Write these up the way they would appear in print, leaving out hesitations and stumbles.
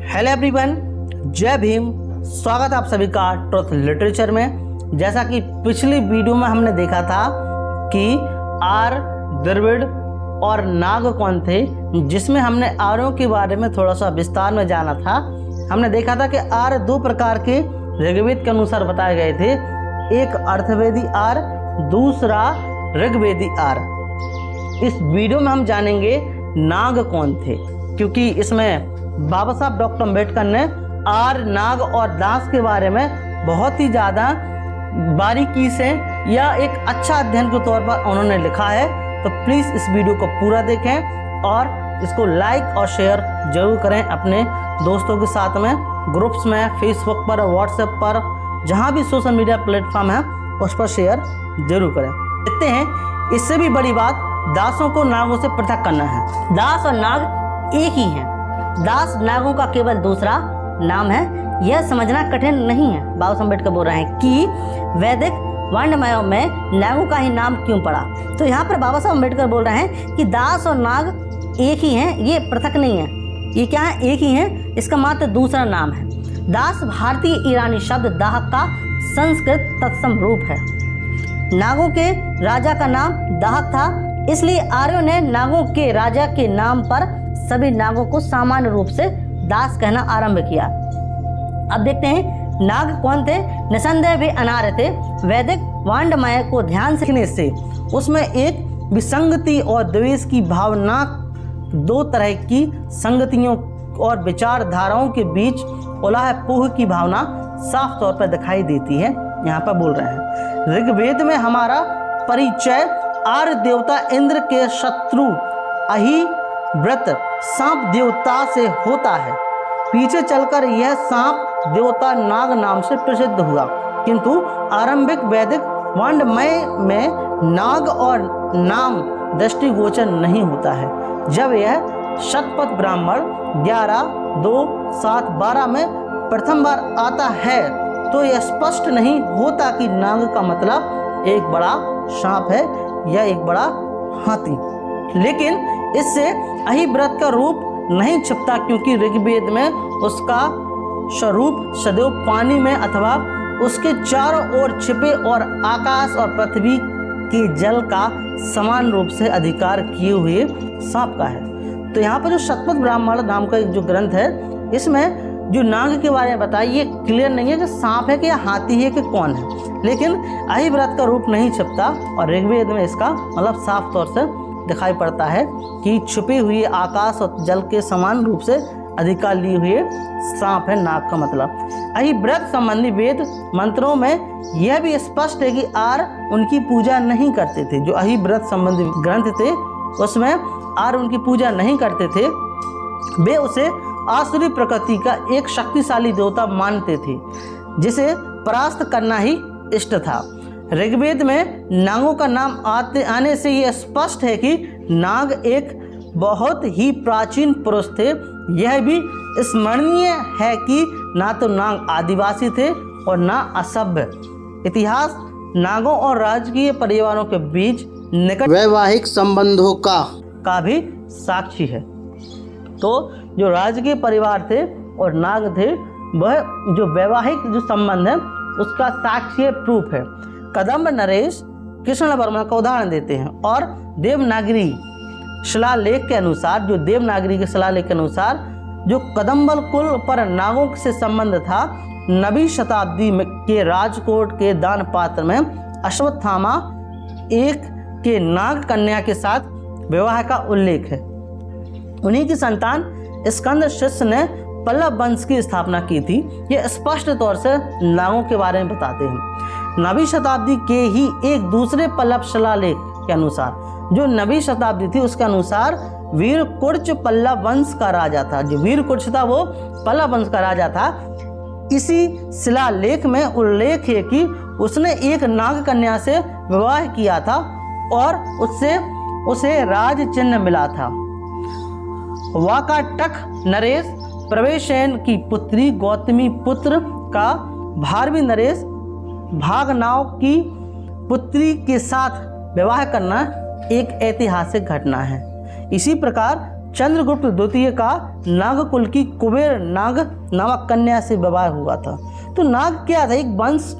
Hello everyone, जय भीम। स्वागत है आप सभी का ट्रुथ लिटरेचर में। जैसा कि पिछली वीडियो में हमने देखा था कि आर, द्रविड़ और नाग कौन थे, जिसमें हमने आर्यों के बारे में थोड़ा सा विस्तार में जाना था। हमने देखा था कि आर्य दो प्रकार के ऋग्वेद के अनुसार बताए गए थे, एक अर्थवेदी आर्य, दूसरा ऋग्वेदी आर्य। इस वीडियो में हम जानेंगे नाग कौन थे, क्योंकि इसमें बाबा साहब डॉक्टर अम्बेडकर ने आर्य, नाग और दास के बारे में बहुत ही ज़्यादा बारीकी से या एक अच्छा अध्ययन के तौर पर उन्होंने लिखा है। तो प्लीज़ इस वीडियो को पूरा देखें और इसको लाइक और शेयर जरूर करें अपने दोस्तों के साथ में, ग्रुप्स में, फेसबुक पर, व्हाट्सएप पर, जहाँ भी सोशल मीडिया प्लेटफॉर्म है उस पर शेयर जरूर करें। देखते हैं, इससे भी बड़ी बात, दासों को नागों से पृथक करना है। दास और नाग एक ही हैं। दास नागों का केवल दूसरा नाम है। यह समझना कठिन नहीं है। बाबा साहब अम्बेडकर बोल रहे हैं कि वैदिक वर्णमाला में नागों का ही नाम क्यों पड़ा। तो यहाँ पर बाबा साहब अम्बेडकर बोल रहे हैं कि दास और नाग एक ही हैं, ये पृथक नहीं है। ये क्या है? एक ही हैं, इसका मात्र दूसरा नाम है। दास भारतीय ईरानी शब्द दाहक का संस्कृत तत्सम रूप है। नागों के राजा का नाम दाहक था, इसलिए आर्यों ने नागों के राजा के नाम पर सभी नागों को सामान्य रूप से दास कहना आरंभ किया। अब देखते हैं नाग कौन थे। निसंदेह भी अनार्य थे। वैदिक वर्णमाला को ध्यान से देखने से उसमें एक विसंगति और द्वेष की भावना, दो तरह की संगतियों और विचारधाराओं के बीच उलाह पुह की भावना साफ तौर पर दिखाई देती है। यहाँ पर बोल रहे हैं, ऋग्वेद में हमारा परिचय आर्य देवता इंद्र के शत्रु अहिव्रत सांप देवता से होता है। पीछे चलकर यह सांप देवता नाग नाम से प्रसिद्ध हुआ, किंतु आरंभिक वैदिक वर्णमय में नाग और नाम दृष्टिगोचर नहीं होता है। जब यह शतपथ ब्राह्मण 11-2-7-12 में प्रथम बार आता है तो यह स्पष्ट नहीं होता कि नाग का मतलब एक बड़ा सांप है या एक बड़ा हाथी, लेकिन इससे अहिव्रत का रूप नहीं छिपता, क्योंकि ऋग्वेद में उसका स्वरूप सदैव पानी में अथवा उसके चारों ओर छिपे और आकाश और पृथ्वी के जल का समान रूप से अधिकार किए हुए सांप का है। तो यहाँ पर जो शतपथ ब्राह्मण नाम का जो ग्रंथ है, इसमें जो नाग के बारे में बताया, ये क्लियर नहीं है कि सांप है कि हाथी है कि कौन है, लेकिन अहिव्रत का रूप नहीं छिपता और ऋग्वेद में इसका मतलब साफ तौर से दिखाई पड़ता है कि छुपे हुए आकाश और जल के समान रूप से अधिकार लिए हुए सांप है नाग का मतलब। अहिव्रत संबंधी वेद मंत्रों में यह भी स्पष्ट है कि आर्य उनकी पूजा नहीं करते थे। जो अहिव्रत संबंधी ग्रंथ थे उसमें आर्य उनकी पूजा नहीं करते थे, वे उसे आसुरी प्रकृति का एक शक्तिशाली देवता मानते थे जिसे परास्त करना ही इष्ट था। ऋग्वेद में नागों का नाम आने से यह स्पष्ट है कि नाग एक बहुत ही प्राचीन पुरुष थे। यह भी स्मरणीय है कि ना तो नाग आदिवासी थे और ना असभ्य। इतिहास नागों और राजकीय परिवारों के बीच निकट वैवाहिक संबंधों का भी साक्षी है। तो जो राजकीय परिवार थे और नाग थे, वह जो वैवाहिक जो संबंध है उसका साक्ष्य प्रूफ है। कदम्ब नरेश कृष्ण वर्मा का उदाहरण देते हैं और देवनागरी शिलालेख के अनुसार, जो देवनागरी के शिलालेख के अनुसार जो कदम्बल कुल पर नागों से संबंध था, 9वीं शताब्दी के राजकोट के दान पात्र में अश्वत्थामा एक के नाग कन्या के साथ विवाह का उल्लेख है। उन्हीं की संतान स्कंद शिष्य ने पल्लव वंश की स्थापना की थी। ये स्पष्ट तौर से नागों के बारे में बताते हैं। 9वीं शताब्दी के ही एक दूसरे पल्लव शिलालेख के अनुसार, जो 9वीं शताब्दी थी उसके अनुसार, वीरकुर्च पल्लव वंश का राजा था। जो वीरकुर्च था वो पल्लव वंश का राजा था। इसी शिलालेख में उल्लेख है कि उसने एक नाग कन्या से विवाह किया था और उसे राज चिन्ह मिला था। वाकाटक नरेश प्रवेशेन की पुत्री गौतमी पुत्र का भारवी नरेश भागनाव की पुत्री के साथ विवाह करना एक ऐतिहासिक घटना है। इसी प्रकार चंद्रगुप्त द्वितीय का नागकुल की कुबेर नाग नामक कन्या से विवाह हुआ था। तो नाग क्या था, एक वंश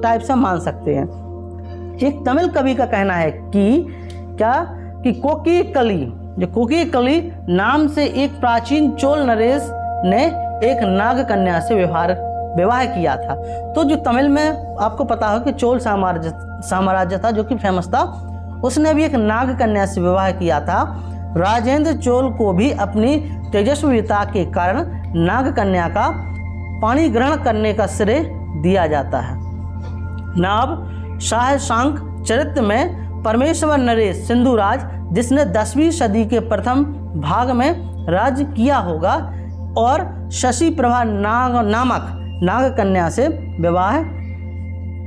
टाइप से मान सकते हैं। एक तमिल कवि का कहना है कि कोकीकली, जो कोकीकली नाम से एक प्राचीन चोल नरेश ने एक नाग कन्या से विवाह किया था। तो जो तमिल में आपको पता हो कि चोल साम्राज्य था जो कि फेमस था, उसने भी एक नाग कन्या से विवाह किया था। राजेंद्र चोल को भी अपनी तेजस्वीता के कारण नाग कन्या का पाणी ग्रहण करने का श्रेय दिया जाता है। नाभ शाह शांक चरित्र में परमेश्वर नरेश सिंधुराज, जिसने 10वीं सदी के प्रथम भाग में राज्य किया होगा, और शशि प्रभा नामक नाग कन्या से विवाह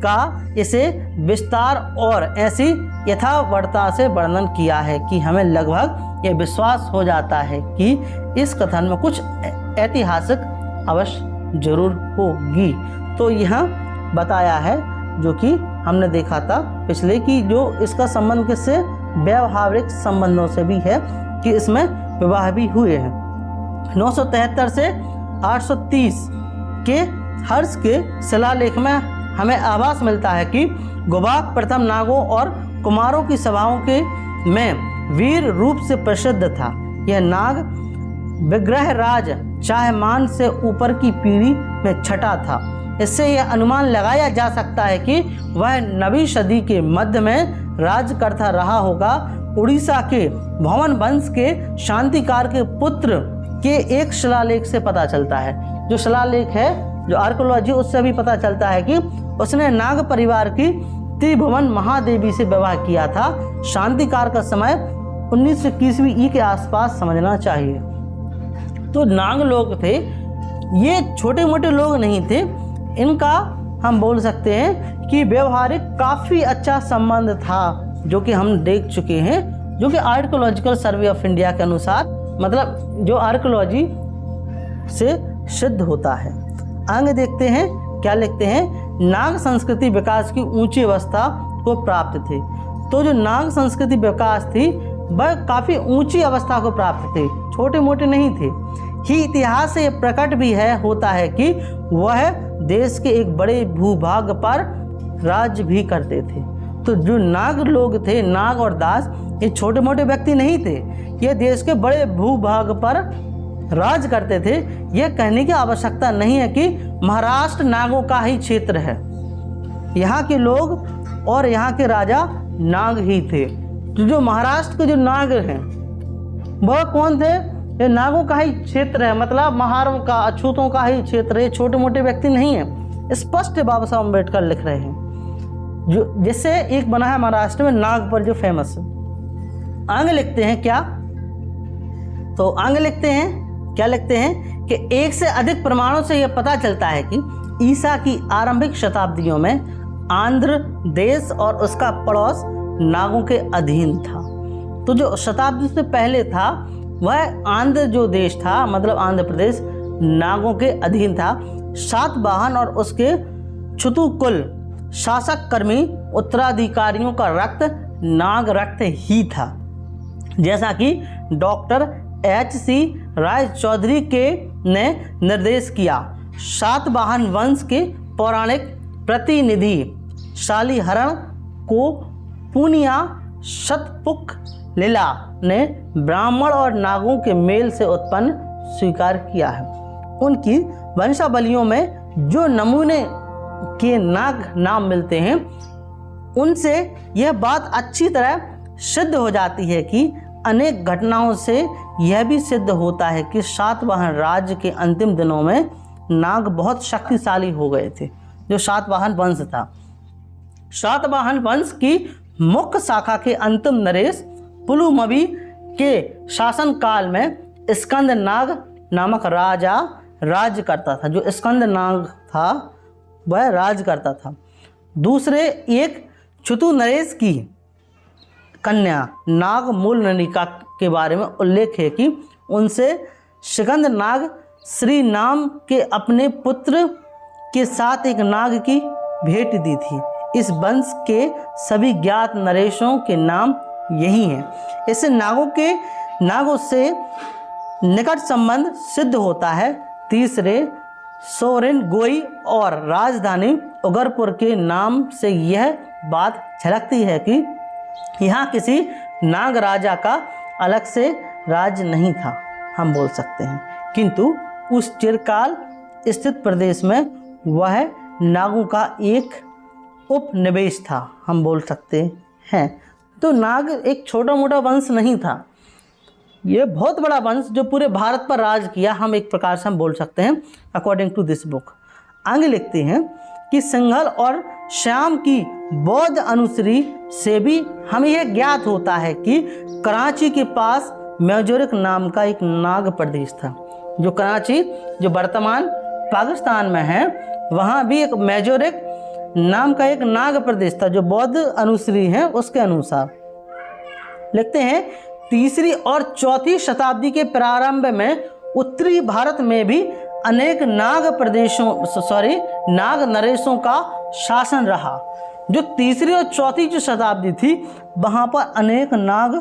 का इसे विस्तार और ऐसी यथार्थता से वर्णन किया है कि हमें लगभग ये विश्वास हो जाता है कि इस कथन में कुछ ऐतिहासिक अवश्य जरूर होगी। तो यहाँ बताया है, जो कि हमने देखा था पिछले, कि जो इसका संबंध किससे, व्यवहारिक संबंधों से भी है कि इसमें विवाह भी हुए हैं। 973 से 830 के हर्ष के शिलालेख में हमें आभास मिलता है कि गुबाक प्रथम नागों और कुमारों की सभाओं के में वीर रूप से प्रसिद्ध था। यह नाग विग्रह राज चाहमान से ऊपर की पीढ़ी में छठा था। इससे यह अनुमान लगाया जा सकता है कि वह 9वीं सदी के मध्य में राज करता रहा होगा। उड़ीसा के भवन वंश के शांतिकार के पुत्र के एक शिलालेख से पता चलता है। जो शिलालेख है, जो आर्कियोलॉजी, उससे भी पता चलता है कि उसने नाग परिवार की त्रिभुवन महादेवी से विवाह किया था। शांतिकार का समय 1921वीं ई के आसपास समझना चाहिए। तो नाग लोग थे, ये छोटे मोटे लोग नहीं थे। इनका हम बोल सकते हैं कि व्यवहारिक काफ़ी अच्छा संबंध था, जो कि हम देख चुके हैं, जो कि आर्कियोलॉजिकल सर्वे ऑफ इंडिया के अनुसार, मतलब जो आर्कियोलॉजी से सिद्ध होता है। आगे देखते हैं क्या लिखते हैं। नाग संस्कृति विकास की ऊंची अवस्था को प्राप्त थे। तो जो नाग संस्कृति विकास थी वह काफ़ी ऊंची अवस्था को प्राप्त थे, छोटे मोटे नहीं थे। ही इतिहास से प्रकट भी होता है कि वह देश के एक बड़े भूभाग पर राज्य भी करते थे। तो जो नाग लोग थे, नाग और दास, ये छोटे मोटे व्यक्ति नहीं थे, ये देश के बड़े भूभाग पर राज करते थे। यह कहने की आवश्यकता नहीं है कि महाराष्ट्र नागों का ही क्षेत्र है। यहाँ के लोग और यहाँ के राजा नाग ही थे। तो जो महाराष्ट्र के जो नाग हैं वह कौन थे, ये नागों का ही क्षेत्र है, मतलब महारों का, अछूतों का ही क्षेत्र है, छोटे मोटे व्यक्ति नहीं है। स्पष्ट बाबा साहब अम्बेडकर लिख रहे हैं, जो जिससे एक बना है महाराष्ट्र में नागपुर जो फेमस है। आगे लिखते हैं क्या, तो आगे लिखते हैं क्या लिखते हैं कि एक से अधिक प्रमाणों से यह पता चलता है कि ईसा की आरंभिक शताब्दियों में आंध्र देश और उसका पड़ोस नागों के अधीन था। तो जो शताब्दी से पहले था वह आंध्र जो देश था, मतलब आंध्र प्रदेश, नागों के अधीन था। सातवाहन और उसके छुतुकुल शासक कर्मी उत्तराधिकारियों का रक्त नाग रक्त ही था, जैसा कि डॉक्टर H.C. राय चौधरी ने निर्देश किया। सातवाहन वंश के पौराणिक प्रतिनिधि शालिहरण को पूनिया शतपुक लीला ने ब्राह्मण और नागों के मेल से उत्पन्न स्वीकार किया है। उनकी वंशावलियों में जो नमूने के नाग नाम मिलते हैं, उनसे यह बात अच्छी तरह सिद्ध हो जाती है कि अनेक घटनाओं से यह भी सिद्ध होता है कि सातवाहन राज्य के अंतिम दिनों में नाग बहुत शक्तिशाली हो गए थे। जो सातवाहन वंश था, सातवाहन वंश की मुख्य शाखा के अंतिम नरेश पुलुमवी के शासन काल में स्कंद नाग नामक राजा राज्य करता था। जो स्कंद नाग था वह राज करता था। दूसरे एक छुतु नरेश की कन्या नाग मूलनिका के बारे में उल्लेख है कि उनसे शिकंद नाग श्री नाम के अपने पुत्र के साथ एक नाग की भेंट दी थी। इस वंश के सभी ज्ञात नरेशों के नाम यही हैं। इससे नागों के नागों से निकट संबंध सिद्ध होता है। तीसरे सोरेन गोई और राजधानी उगरपुर के नाम से यह बात झलकती है कि यहाँ किसी नाग राजा का अलग से राज्य नहीं था, हम बोल सकते हैं, किंतु उस चिरकाल स्थित प्रदेश में वह नागों का एक उपनिवेश था, हम बोल सकते हैं। तो नाग एक छोटा मोटा वंश नहीं था, ये बहुत बड़ा वंश जो पूरे भारत पर राज किया, हम एक प्रकार से हम बोल सकते हैं अकॉर्डिंग टू दिस बुक। आगे लिखते हैं कि सिंघल और श्याम की बौद्ध अनुश्री से भी हमें यह ज्ञात होता है कि कराची के पास मैजोरिक नाम का एक नाग प्रदेश था। जो कराची जो वर्तमान पाकिस्तान में है, वहाँ भी एक मैजोरिक नाम का एक नाग प्रदेश था जो बौद्ध अनुश्री हैं उसके अनुसार। लिखते हैं तीसरी और चौथी शताब्दी के प्रारंभ में उत्तरी भारत में भी अनेक नाग नरेशों का शासन रहा। जो तीसरी और चौथी जो शताब्दी थी वहाँ पर अनेक नाग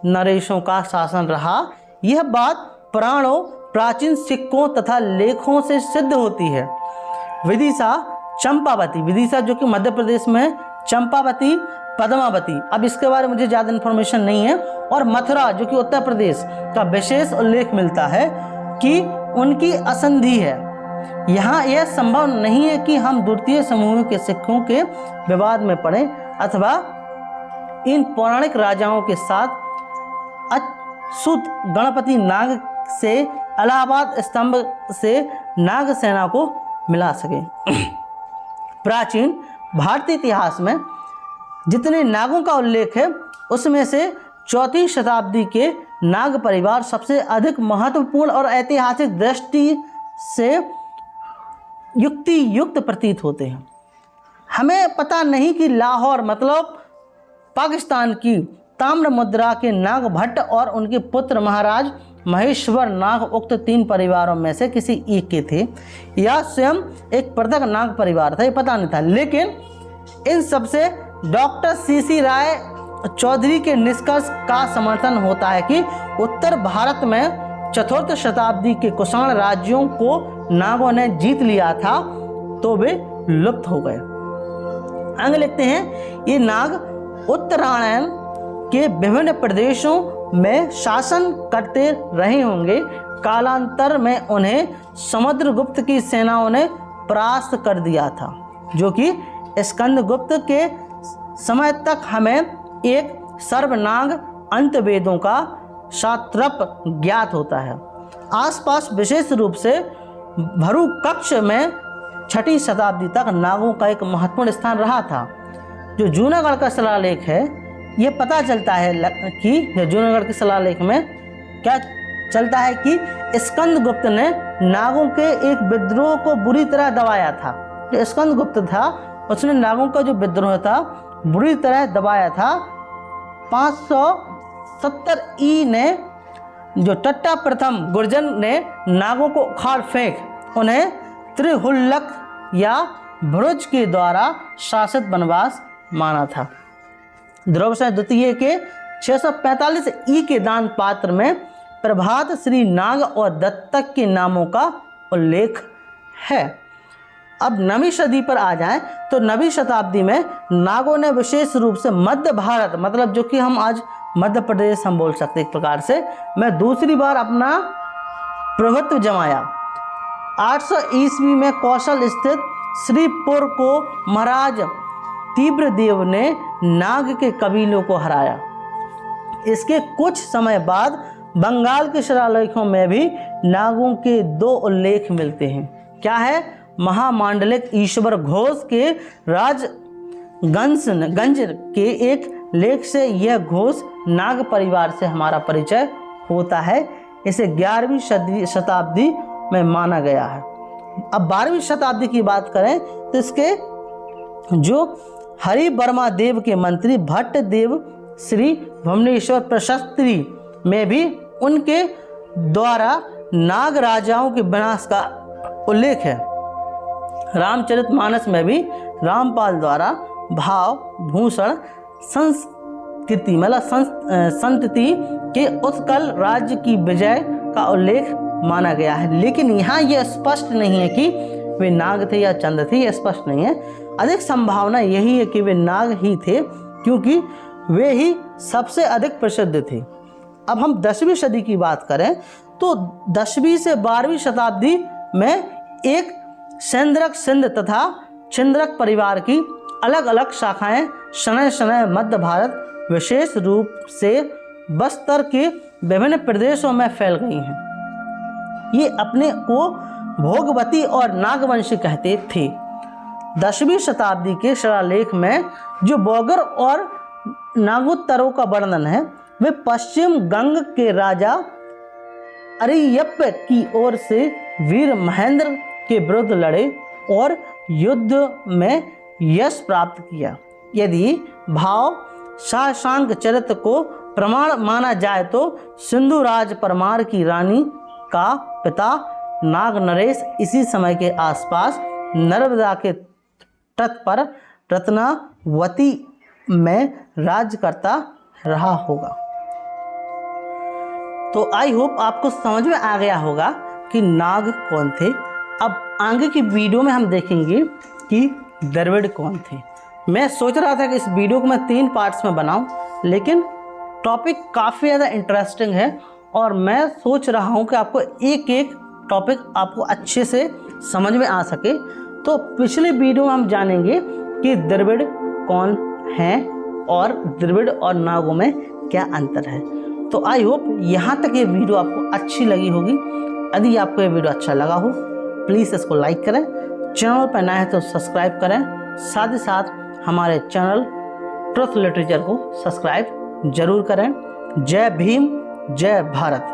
नरेशों का शासन रहा। यह बात पुराणों, प्राचीन सिक्कों तथा लेखों से सिद्ध होती है। विदिशा, चंपावती, विदिशा जो कि मध्य प्रदेश में है, चंपावती, पद्मावती, अब इसके बारे में मुझे ज़्यादा इन्फॉर्मेशन नहीं है, और मथुरा जो कि उत्तर प्रदेश का विशेष उल्लेख मिलता है कि उनकी असंधि है। यहाँ यह संभव नहीं है कि हम द्वितीय समूह के सिक्कों के विवाद में पड़े अथवा इन पौराणिक राजाओं के साथ अच्युत गणपति नाग से इलाहाबाद स्तंभ से नाग सेना को मिला सके। प्राचीन भारतीय इतिहास में जितने नागों का उल्लेख है उसमें से चौथी शताब्दी के नाग परिवार सबसे अधिक महत्वपूर्ण और ऐतिहासिक दृष्टि से युक्ति युक्त प्रतीत होते हैं। हमें पता नहीं कि लाहौर मतलब पाकिस्तान की ताम्र मुद्रा के नाग भट्ट और उनके पुत्र महाराज महेश्वर नाग उक्त तीन परिवारों में से किसी एक के थे या स्वयं एक पृथक नाग परिवार था, ये पता नहीं था। लेकिन इन सबसे डॉक्टर सीसी राय चौधरी के निष्कर्ष का समर्थन होता है कि उत्तर भारत में चतुर्थ शताब्दी के कुषाण राज्यों को नागों ने जीत लिया था तो वे लुप्त हो गए। आगे लिखते हैं ये नाग उत्तरायण के विभिन्न प्रदेशों में शासन करते रहे होंगे। कालांतर में उन्हें समुद्रगुप्त की सेनाओं ने परास्त कर दिया था, जो कि स्कंदगुप्त के समय तक हमें एक सर्वनाग अंतवेदों का शात्रप ज्ञात होता है। आसपास विशेष रूप से भरू कक्ष में छठी शताब्दी तक नागों का एक महत्वपूर्ण स्थान रहा था। जो जूनागढ़ का शिलालेख है ये पता चलता है कि जूनागढ़ के शिलालेख में क्या चलता है कि स्कंदगुप्त ने नागों के एक विद्रोह को बुरी तरह दबाया था। जो स्कंदगुप्त था उसने नागों का जो विद्रोह था बुरी तरह दबाया था। 570 ई ने जो टट्टा प्रथम गुर्जन ने नागों को उखाड़ फेंक उन्हें त्रिहुल्लक या भुरुज के द्वारा शासित वनवास माना था। ध्रुवसेन द्वितीय के 645 ई के दान पात्र में प्रभात श्री नाग और दत्तक के नामों का उल्लेख है। अब नवीं सदी पर आ जाएं तो नवीं शताब्दी में नागों ने विशेष रूप से मध्य भारत मतलब जो कि हम आज मध्य प्रदेश हम बोल सकते एक प्रकार से मैं दूसरी बार अपना प्रभुत्व जमाया। 800 ईस्वी में कौशल स्थित श्रीपुर को महाराज तीव्रदेव ने नाग के कबीलों को हराया। इसके कुछ समय बाद बंगाल के शिलालेखों में भी नागों के दो उल्लेख मिलते हैं। क्या है? महामांडलिक ईश्वर घोष के राजगंज के एक लेख से यह घोष नाग परिवार से हमारा परिचय होता है। इसे 11वीं शताब्दी में माना गया है। अब 12वीं शताब्दी की बात करें तो इसके जो हरि वर्मा देव के मंत्री भट्ट देव श्री भुवनेश्वर प्रशस्त्री में भी उनके द्वारा नाग राजाओं के विनाश का उल्लेख है। रामचरितमानस में भी रामपाल द्वारा भाव भूषण कृति मतलब संतति के उत्कल राज्य की विजय का उल्लेख माना गया है। लेकिन यहाँ यह स्पष्ट नहीं है कि वे नाग थे या चंद्र थे, यह स्पष्ट नहीं है। अधिक संभावना यही है कि वे नाग ही थे, क्योंकि वे ही सबसे अधिक प्रसिद्ध थे। अब हम 10वीं सदी की बात करें तो 10वीं से 12वीं शताब्दी में एक सेंद्रक सिंध तथा छिंद्रक परिवार की अलग अलग शाखाएं शनय शनय मध्य भारत, विशेष रूप से बस्तर के विभिन्न प्रदेशों में फैल गई हैं। ये अपने को भोगवती और नागवंशी कहते थे। 10वीं शताब्दी के शिलालेख में जो बौगर और नागोत्तरों का वर्णन है, वे पश्चिम गंग के राजा अरियप्प की ओर से वीर महेंद्र के विरुद्ध लड़े और युद्ध में यश प्राप्त किया। यदि भाव शाशांक चरित्र को प्रमाण माना जाए तो सिंधु राज परमार की रानी का पिता नाग नरेश इसी समय के आसपास नर्मदा के तट पर रत्नावती में राज करता रहा होगा। तो आई होप आपको समझ में आ गया होगा कि नाग कौन थे। अब आगे की वीडियो में हम देखेंगे कि द्रविड़ कौन थे। मैं सोच रहा था कि इस वीडियो को मैं 3 पार्ट्स में बनाऊं, लेकिन टॉपिक काफ़ी ज़्यादा इंटरेस्टिंग है और मैं सोच रहा हूं कि आपको एक एक टॉपिक आपको अच्छे से समझ में आ सके। तो पिछले वीडियो में हम जानेंगे कि द्रविड़ कौन हैं और द्रविड़ और नागों में क्या अंतर है। तो आई होप यहाँ तक ये वीडियो आपको अच्छी लगी होगी। यदि आपको ये वीडियो अच्छा लगा हो प्लीज़ इसको लाइक करें, चैनल पर नए हैं तो सब्सक्राइब करें, साथ ही साथ हमारे चैनल ट्रुथ लिटरेचर को सब्सक्राइब जरूर करें। जय भीम, जय भारत।